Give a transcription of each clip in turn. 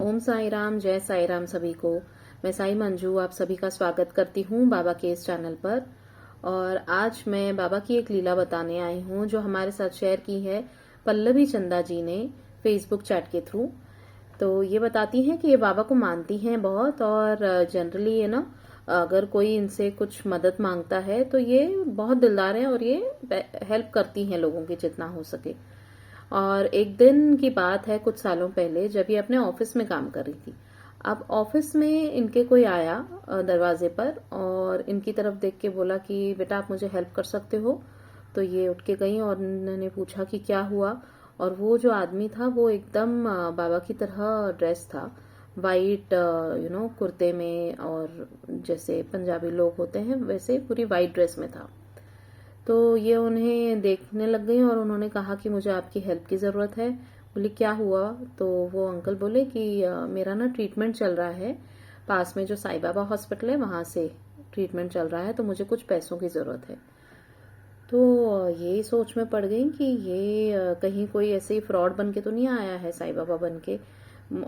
ओम साई राम, जय साई राम सभी को। मैं साई मंजू आप सभी का स्वागत करती हूँ बाबा के इस चैनल पर। और आज मैं बाबा की एक लीला बताने आई हूँ जो हमारे साथ शेयर की है पल्लवी चंदा जी ने फेसबुक चैट के थ्रू। तो ये बताती हैं कि ये बाबा को मानती हैं बहुत, और जनरली ये ना अगर कोई इनसे कुछ मदद मांगता है तो ये बहुत दिलदार है और ये हेल्प करती हैं लोगों की जितना हो सके। और एक दिन की बात है कुछ सालों पहले, जब ये अपने ऑफिस में काम कर रही थी। अब ऑफिस में इनके कोई आया दरवाजे पर और इनकी तरफ देख के बोला कि बेटा आप मुझे हेल्प कर सकते हो। तो ये उठ के गई और उन्होंने पूछा कि क्या हुआ। और वो जो आदमी था वो एकदम बाबा की तरह ड्रेस था, वाइट कुर्ते में, और जैसे पंजाबी लोग होते हैं वैसे पूरी वाइट ड्रेस में था। तो ये उन्हें देखने लग गई और उन्होंने कहा कि मुझे आपकी हेल्प की ज़रूरत है। बोली क्या हुआ। तो वो अंकल बोले कि मेरा ना ट्रीटमेंट चल रहा है, पास में जो साईं बाबा हॉस्पिटल है वहाँ से ट्रीटमेंट चल रहा है, तो मुझे कुछ पैसों की ज़रूरत है। तो ये सोच में पड़ गई कि ये कहीं कोई ऐसे ही फ्रॉड बन के तो नहीं आया है साईं बाबा बन के।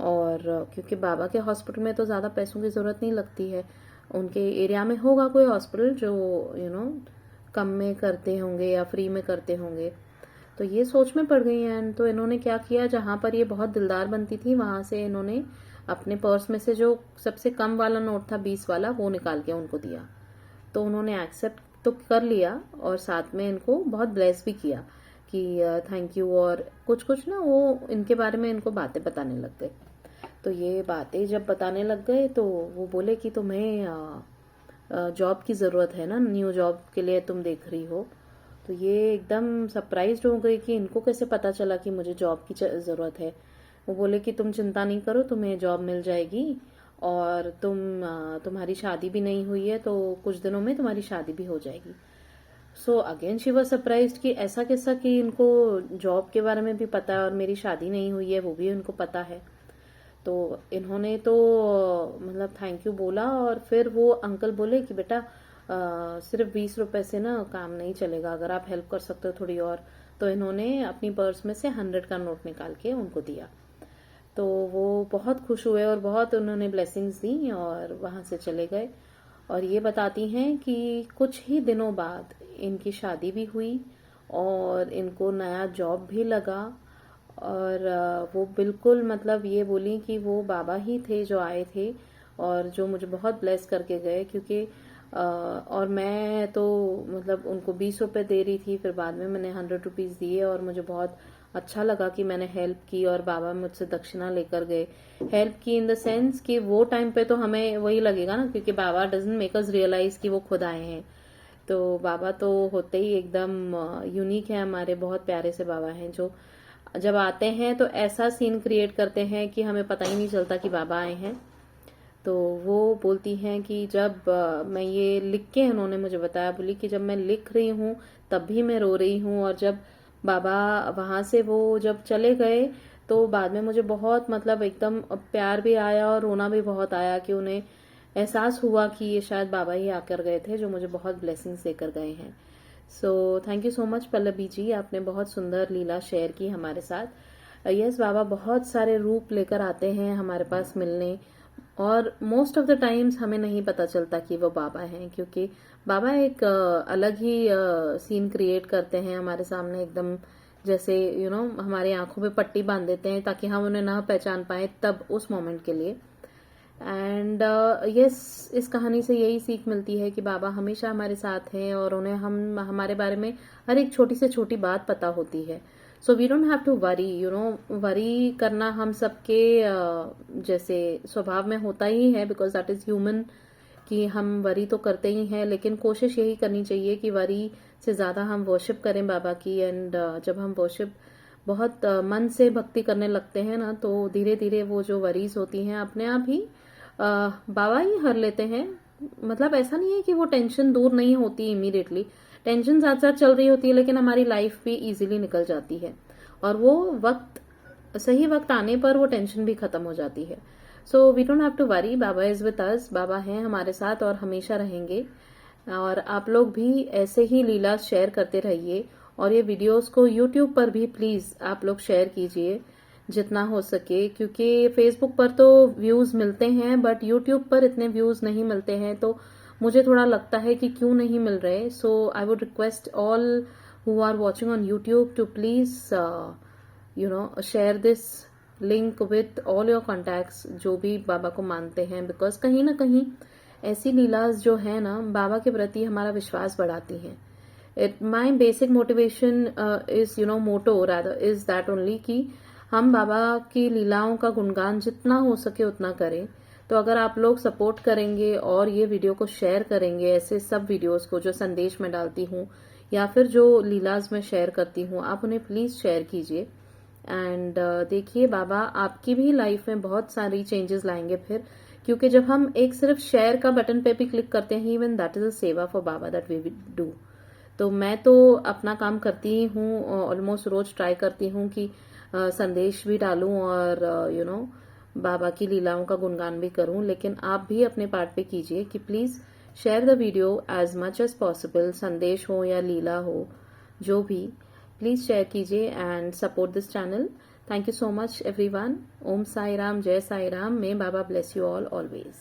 और क्योंकि बाबा के हॉस्पिटल में तो ज़्यादा पैसों की ज़रूरत नहीं लगती है, उनके एरिया में होगा कोई हॉस्पिटल जो कम में करते होंगे या फ्री में करते होंगे। तो ये सोच में पड़ गई हैं। तो इन्होंने क्या किया, जहां पर ये बहुत दिलदार बनती थी वहां से इन्होंने अपने पर्स में से जो सबसे कम वाला नोट था 20 वाला, वो निकाल के उनको दिया। तो उन्होंने एक्सेप्ट तो कर लिया और साथ में इनको बहुत ब्लेस भी किया कि थैंक यू, और कुछ कुछ ना वो इनके बारे में इनको बातें बताने लग गए। तो ये बातें जब बताने लग गए तो वो बोले कि तुम्हें जॉब की ज़रूरत है ना, न्यू जॉब के लिए तुम देख रही हो। तो ये एकदम सरप्राइज्ड हो गई कि इनको कैसे पता चला कि मुझे जॉब की ज़रूरत है। वो बोले कि तुम चिंता नहीं करो, तुम्हें जॉब मिल जाएगी, और तुम्हारी शादी भी नहीं हुई है तो कुछ दिनों में तुम्हारी शादी भी हो जाएगी। So again she was surprised कि ऐसा कैसा कि इनको जॉब के बारे में भी पता है और मेरी शादी नहीं हुई है वो भी इनको पता है। तो इन्होंने तो मतलब थैंक यू बोला। और फिर वो अंकल बोले कि बेटा सिर्फ 20 रुपए से ना काम नहीं चलेगा, अगर आप हेल्प कर सकते हो थोड़ी और। तो इन्होंने अपनी पर्स में से 100 का नोट निकाल के उनको दिया। तो वो बहुत खुश हुए और बहुत उन्होंने ब्लेसिंग्स दी और वहां से चले गए। और ये बताती हैं कि कुछ ही दिनों बाद इनकी शादी भी हुई और इनको नया जॉब भी लगा। और वो बिल्कुल मतलब ये बोली कि वो बाबा ही थे जो आए थे और जो मुझे बहुत ब्लेस करके गए, क्योंकि और मैं तो मतलब उनको 20 रुपए दे रही थी, फिर बाद में मैंने 100 रुपीज दिए और मुझे बहुत अच्छा लगा कि मैंने हेल्प की और बाबा मुझसे दक्षिणा लेकर गए। हेल्प की इन द सेंस कि वो टाइम पे तो हमें वही लगेगा ना, क्योंकि बाबा डजंट मेक अस रियलाइज कि वो खुद आए हैं। तो बाबा तो होते ही एकदम यूनिक है, हमारे बहुत प्यारे से बाबा हैं जो जब आते हैं तो ऐसा सीन क्रिएट करते हैं कि हमें पता ही नहीं चलता कि बाबा आए हैं। तो वो बोलती हैं कि जब मैं ये लिख के, उन्होंने मुझे बताया, बोली कि जब मैं लिख रही हूँ तब भी मैं रो रही हूँ, और जब बाबा वहां से वो जब चले गए तो बाद में मुझे बहुत मतलब एकदम प्यार भी आया और रोना भी बहुत आया कि उन्हें एहसास हुआ कि ये शायद बाबा ही आकर गए थे जो मुझे बहुत ब्लेसिंग्स देकर गए हैं। So thank you so much Pallavi ji, आपने बहुत सुंदर लीला शेयर की हमारे साथ। यस, बाबा बहुत सारे रूप लेकर आते हैं हमारे पास मिलने, और मोस्ट ऑफ द टाइम्स हमें नहीं पता चलता कि वो बाबा हैं, क्योंकि बाबा एक अलग ही सीन क्रिएट करते हैं हमारे सामने, एकदम जैसे हमारी आंखों पे पट्टी बांध देते हैं ताकि हम उन्हें ना पहचान पाए तब उस मोमेंट के लिए। एंड यस, इस कहानी से यही सीख मिलती है कि बाबा हमेशा हमारे साथ हैं और उन्हें हमारे बारे में हर एक छोटी से छोटी बात पता होती है। So we don't have to worry, worry करना हम सबके जैसे स्वभाव में होता ही है, बिकॉज दैट इज ह्यूमन कि हम वरी तो करते ही हैं। लेकिन कोशिश यही करनी चाहिए कि वरी से ज्यादा हम वर्शिप करें बाबा की। एंड जब हम वर्शिप बहुत मन से भक्ति करने लगते हैं ना, तो धीरे धीरे वो जो वरीज होती हैं अपने आप ही बाबा ही हर लेते हैं। मतलब ऐसा नहीं है कि वो टेंशन दूर नहीं होती इमीडिएटली, टेंशन साथ साथ चल रही होती है, लेकिन हमारी लाइफ भी इजीली निकल जाती है और वो वक्त सही वक्त आने पर वो टेंशन भी खत्म हो जाती है। So we don't have to worry, Baba is with us, Baba हैं हमारे साथ और हमेशा रहेंगे। और आप लोग भी ऐसे ही लीला शेयर करते रहिए और ये वीडियोस को यूट्यूब पर भी प्लीज आप लोग शेयर कीजिए, जितना हो सके, क्योंकि फेसबुक पर तो व्यूज मिलते हैं बट यूट्यूब पर इतने व्यूज नहीं मिलते हैं, तो मुझे थोड़ा लगता है कि क्यों नहीं मिल रहे. So I would request all who are watching on YouTube to please share this link with all your contacts जो भी बाबा को मानते हैं, बिकॉज कहीं ना कहीं ऐसी लीलास जो है ना बाबा के प्रति हमारा विश्वास बढ़ाती हैं. My basic motivation is motto rather is that only कि हम बाबा की लीलाओं का गुणगान जितना हो सके उतना करें. तो अगर आप लोग सपोर्ट करेंगे और ये वीडियो को शेयर करेंगे, ऐसे सब वीडियोस को जो संदेश में डालती हूँ या फिर जो लीलाज में शेयर करती हूँ, आप उन्हें प्लीज शेयर कीजिए. एंड देखिए बाबा आपकी भी लाइफ में बहुत सारी चेंजेस लाएंगे फिर, क्योंकि जब हम एक सिर्फ शेयर का बटन पे भी क्लिक करते हैं, इवन दैट इज अ सेवा फॉर बाबा दैट वी डू. तो मैं तो अपना काम करती ही हूँ, ऑलमोस्ट रोज ट्राई करती हूँ कि संदेश भी डालूं और बाबा की लीलाओं का गुणगान भी करूं. लेकिन आप भी अपने पार्ट पे कीजिए कि please share the video as much as possible. संदेश हो या लीला हो, जो भी, प्लीज शेयर कीजिए and support this channel. Thank you so much everyone. Om Sai Ram, जय Sai Ram. May Baba bless you all always.